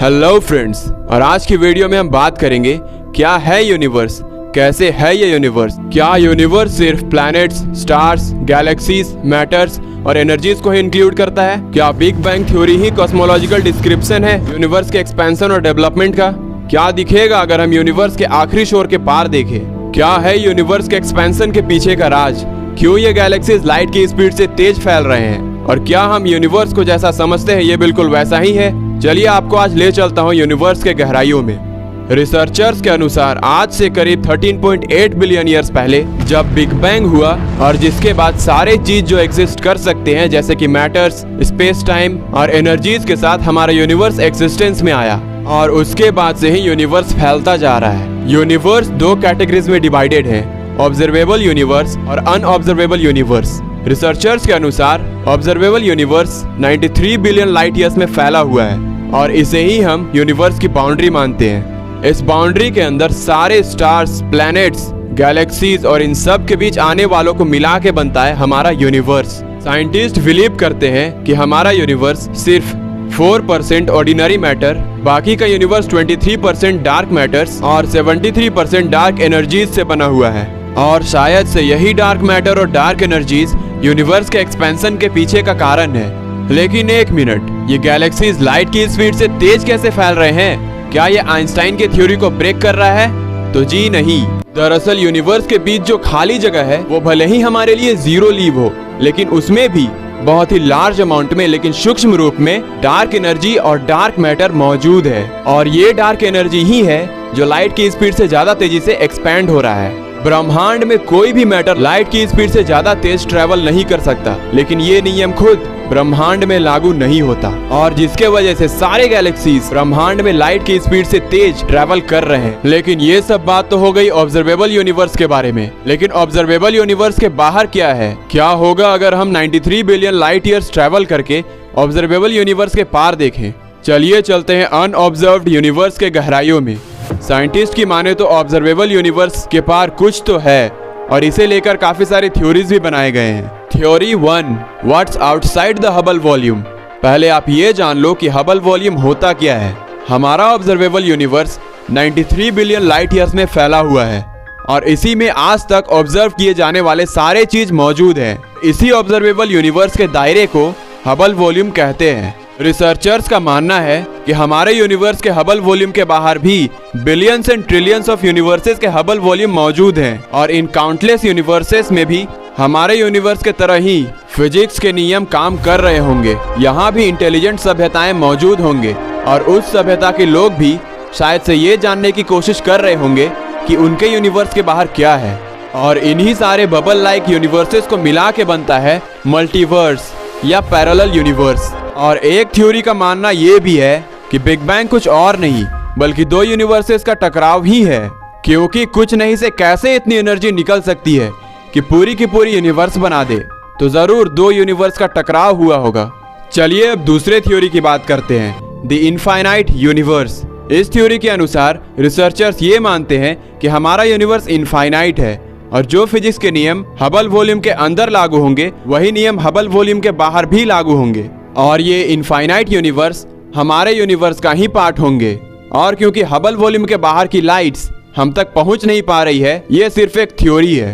Hello friends, और आज की वीडियो में हम बात करेंगे क्या है यूनिवर्स, कैसे है ये यूनिवर्स। क्या यूनिवर्स सिर्फ प्लैनेट्स, स्टार्स, गैलेक्सीज, मैटर्स और एनर्जीज को ही इंक्लूड करता है? क्या बिग बैंग थ्योरी ही कॉस्मोलॉजिकल डिस्क्रिप्शन है यूनिवर्स के एक्सपेंशन और डेवलपमेंट का? क्या दिखेगा अगर हम यूनिवर्स के आखिरी शोर के पार देखें? क्या है यूनिवर्स के एक्सपेंशन के पीछे का राज? क्यों ये गैलेक्सीज लाइट की स्पीड से तेज फैल रहे हैं? और क्या हम यूनिवर्स को जैसा समझते हैं ये बिल्कुल वैसा ही है? चलिए आपको आज ले चलता हूँ यूनिवर्स के गहराइयों में। रिसर्चर्स के अनुसार आज से करीब 13.8 बिलियन ईयर्स पहले जब बिग बैंग हुआ और जिसके बाद सारे चीज जो एग्जिस्ट कर सकते हैं जैसे कि मैटर्स, स्पेस टाइम और एनर्जीज के साथ हमारा यूनिवर्स एग्जिस्टेंस में आया, और उसके बाद से ही यूनिवर्स फैलता जा रहा है। यूनिवर्स दो कैटेगरीज में डिवाइडेड है, ऑब्जर्वेबल यूनिवर्स और अनऑब्जर्वेबल यूनिवर्स। रिसर्चर्स के अनुसार observable universe 93 billion light years में फैला हुआ है और इसे ही हम यूनिवर्स की बाउंड्री मानते हैं। इस बाउंड्री के अंदर सारे स्टार्स, प्लैनेट्स, गैलेक्सीज और इन सब के बीच आने वालों को मिला के बनता है हमारा यूनिवर्स। साइंटिस्ट बिलीव करते हैं कि हमारा यूनिवर्स सिर्फ 4% ऑर्डिनरी मैटर, बाकी का यूनिवर्स 23% डार्क मैटर्स और 73% डार्क एनर्जीज से बना हुआ है। और शायद से यही डार्क मैटर और डार्क एनर्जीज यूनिवर्स के एक्सपेंशन के पीछे का कारण है। लेकिन एक मिनट, ये गैलेक्सीज लाइट की स्पीड से तेज कैसे फैल रहे हैं? क्या ये आइंस्टाइन की थ्योरी को ब्रेक कर रहा है? तो जी नहीं। दरअसल यूनिवर्स के बीच जो खाली जगह है वो भले ही हमारे लिए जीरो लीव हो, लेकिन उसमें भी बहुत ही लार्ज अमाउंट में, लेकिन सूक्ष्म रूप में डार्क एनर्जी और डार्क मैटर मौजूद है। और ये डार्क एनर्जी ही है जो लाइट की स्पीड से ज्यादा तेजी से एक्सपैंड हो रहा है। ब्रह्मांड में कोई भी मैटर लाइट की स्पीड से ज्यादा तेज ट्रेवल नहीं कर सकता, लेकिन ये नियम खुद ब्रह्मांड में लागू नहीं होता, और जिसके वजह से सारे गैलेक्सीज ब्रह्मांड में लाइट की स्पीड से तेज ट्रैवल कर रहे हैं। लेकिन ये सब बात तो हो गई ऑब्जर्वेबल यूनिवर्स के बारे में, लेकिन ऑब्जर्वेबल यूनिवर्स के बाहर क्या है? क्या होगा अगर हम 93 बिलियन लाइट ईयर्स ट्रैवल करके ऑब्जर्वेबल यूनिवर्स के पार देखें? चलिए चलते हैं अनऑब्जर्व्ड यूनिवर्स के गहराइयों में। साइंटिस्ट की माने तो ऑब्जर्वेबल यूनिवर्स के पार कुछ तो है, और इसे लेकर काफी सारे थ्योरीज भी बनाए गए हैं। Theory 1, what's outside the Hubble volume. पहले आप ये जान लो कि हबल वॉल्यूम होता क्या है। हमारा observable universe 93 billion light years में फैला हुआ है, और इसी में आज तक ऑब्जर्व किए जाने वाले सारे चीज मौजूद हैं। इसी ऑब्जर्वेबल यूनिवर्स के दायरे को हबल वॉल्यूम कहते हैं। रिसर्चर्स का मानना है कि हमारे यूनिवर्स के हबल वॉल्यूम के बाहर भी billions and trillions of universes के हबल वॉल्यूम मौजूद हैं, और इन काउंटलेस यूनिवर्सेस में भी हमारे यूनिवर्स के तरह ही फिजिक्स के नियम काम कर रहे होंगे। यहाँ भी इंटेलिजेंट सभ्यताएं मौजूद होंगे, और उस सभ्यता के लोग भी शायद से ये जानने की कोशिश कर रहे होंगे कि उनके यूनिवर्स के बाहर क्या है। और इन्हीं सारे बबल लाइक यूनिवर्सेस को मिला के बनता है मल्टीवर्स या पैरेलल यूनिवर्स। और एक थ्योरी का मानना ये भी है कि बिग बैंग कुछ और नहीं बल्कि दो यूनिवर्सेस का टकराव ही है, क्योंकि कुछ नहीं से कैसे इतनी एनर्जी निकल सकती है कि पूरी की पूरी यूनिवर्स बना दे, तो जरूर दो यूनिवर्स का टकराव हुआ होगा। चलिए अब दूसरे थ्योरी की बात करते हैं, द इनफाइनाइट यूनिवर्स। इस थ्योरी के अनुसार रिसर्चर्स ये मानते हैं कि हमारा यूनिवर्स इनफाइनाइट है, और जो फिजिक्स के नियम हबल वॉल्यूम के अंदर लागू होंगे वही नियम हबल वॉल्यूम के बाहर भी लागू होंगे, और ये इनफाइनाइट यूनिवर्स हमारे यूनिवर्स का ही पार्ट होंगे। और क्योंकि हबल वॉल्यूम के बाहर की लाइट्स हम तक पहुंच नहीं पा रही है, ये सिर्फ एक थ्योरी है।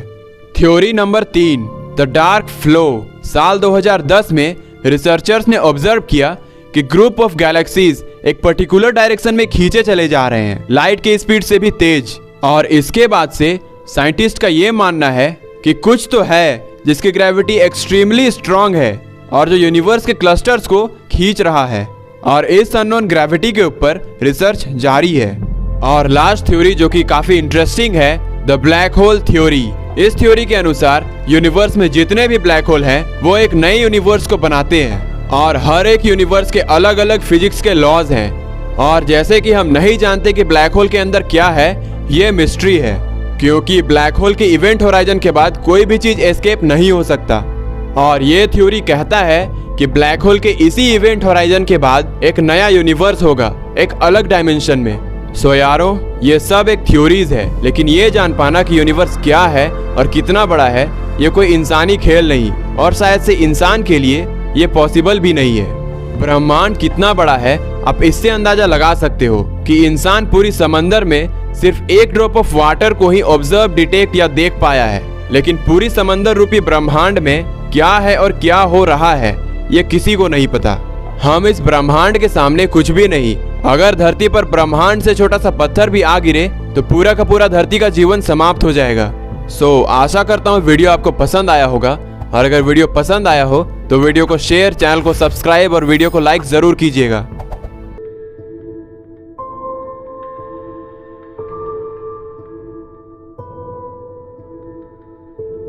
Theory number 3, the dark flow. साल 2010 में रिसर्चर्स ने ऑब्जर्व किया कि ग्रुप ऑफ गैलेक्सीज एक पर्टिकुलर डायरेक्शन में खींचे चले जा रहे हैं, लाइट की स्पीड से भी तेज। और इसके बाद से साइंटिस्ट का ये मानना है कि कुछ तो है जिसकी ग्रेविटी एक्सट्रीमली स्ट्रांग है और जो यूनिवर्स के क्लस्टर्स को खींच रहा है, और इस अननोन ग्रेविटी के ऊपर रिसर्च जारी है। और लास्ट थ्योरी जो कि काफी इंटरेस्टिंग है, द ब्लैक होल थ्योरी। इस थ्योरी के अनुसार यूनिवर्स में जितने भी ब्लैक होल हैं वो एक नए यूनिवर्स को बनाते हैं, और हर एक यूनिवर्स के अलग अलग फिजिक्स के लॉज हैं। और जैसे कि हम नहीं जानते कि ब्लैक होल के अंदर क्या है, ये मिस्ट्री है, क्योंकि ब्लैक होल के इवेंट होराइजन के बाद कोई भी चीज एस्केप नहीं हो सकता। और ये थ्योरी कहता है कि ब्लैक होल के इसी इवेंट होराइजन के बाद एक नया यूनिवर्स होगा, एक अलग डायमेंशन में। सो यारो, ये सब एक थ्योरीज है, लेकिन ये जान पाना कि यूनिवर्स क्या है और कितना बड़ा है, ये कोई इंसानी खेल नहीं, और शायद से इंसान के लिए ये पॉसिबल भी नहीं है। ब्रह्मांड कितना बड़ा है आप इससे अंदाजा लगा सकते हो कि इंसान पूरी समंदर में सिर्फ एक ड्रॉप ऑफ वाटर को ही ऑब्जर्व, डिटेक्ट या देख पाया है, लेकिन पूरी समंदर रूपी ब्रह्मांड में क्या है और क्या हो रहा है ये किसी को नहीं पता। हम इस ब्रह्मांड के सामने कुछ भी नहीं। अगर धरती पर ब्रह्मांड से छोटा सा पत्थर भी आ गिरे तो पूरा का पूरा धरती का जीवन समाप्त हो जाएगा। आशा करता हूँ वीडियो आपको पसंद आया होगा, और अगर वीडियो पसंद आया हो तो वीडियो को शेयर, चैनल को सब्सक्राइब और वीडियो को लाइक जरूर कीजिएगा।